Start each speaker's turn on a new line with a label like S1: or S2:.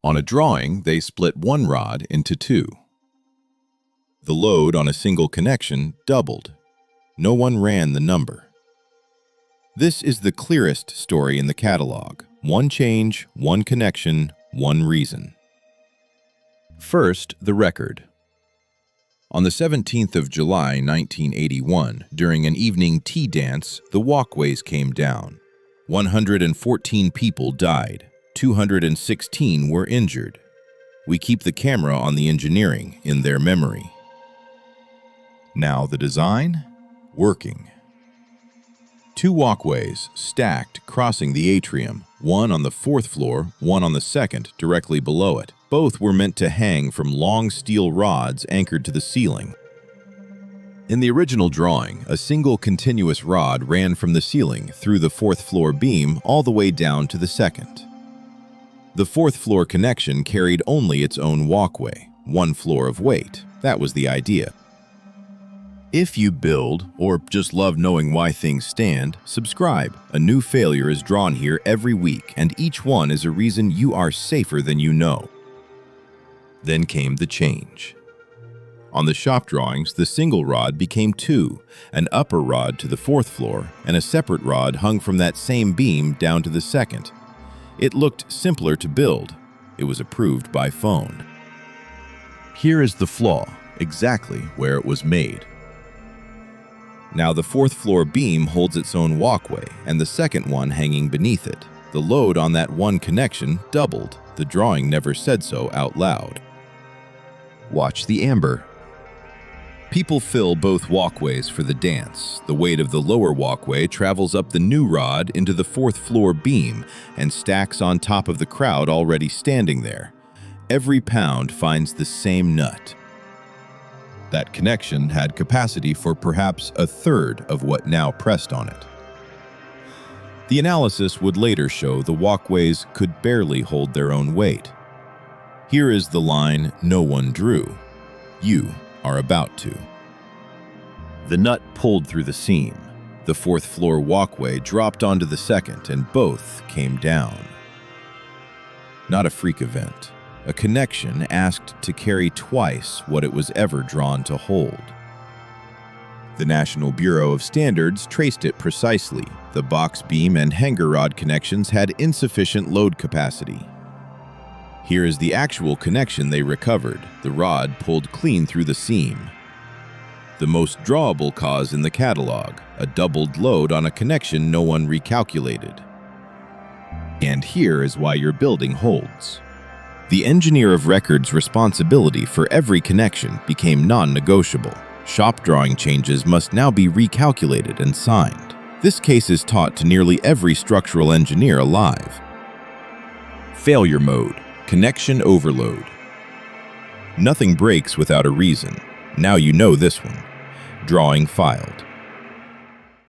S1: On a drawing, they split one rod into two. The load on a single connection doubled. No one ran the number. This is the clearest story in the catalog. One change, one connection, one reason. First, the record. On the 17th of July, 1981, during an evening tea dance, the Walkways came down. 114 people died. 216 were injured. We keep the camera on the engineering in their memory. Now the design? Working. Two walkways stacked crossing the atrium, one on the fourth floor, one on the second, directly below it. Both were meant to hang from long steel rods anchored to the ceiling. In the original drawing, a single continuous rod ran from the ceiling through the fourth floor beam all the way down to the second. The fourth floor connection carried only its own walkway, one floor of weight. That was the idea. If you build, or just love knowing why things stand, subscribe. A new failure is drawn here every week, and each one is a reason you are safer than you know. Then came the change. On the shop drawings, the single rod became two, an upper rod to the fourth floor, and a separate rod hung from that same beam down to the second. It looked simpler to build. It was approved by phone. Here is the flaw, exactly where it was made. Now the fourth floor beam holds its own walkway, and the second one hanging beneath it. The load on that one connection doubled. The drawing never said so out loud. Watch the amber. People fill both walkways for the dance. The weight of the lower walkway travels up the new rod into the fourth floor beam and stacks on top of the crowd already standing there. Every pound finds the same nut. That connection had capacity for perhaps a third of what now pressed on it. The analysis would later show the walkways could barely hold their own weight. Here is the line no one drew. You are about to. The nut pulled through the seam. The fourth floor walkway dropped onto the second, and both came down. Not a freak event. A connection asked to carry twice what it was ever drawn to hold. The National Bureau of Standards traced it precisely. The box beam and hanger rod connections had insufficient load capacity. Here is the actual connection they recovered. The rod pulled clean through the seam. The most drawable cause in the catalog, a doubled load on a connection no one recalculated. And here is why your building holds. The engineer of record's responsibility for every connection became non-negotiable. Shop drawing changes must now be recalculated and signed. This case is taught to nearly every structural engineer alive. Failure mode. Connection overload. Nothing breaks without a reason. Now you know this one. Drawing filed.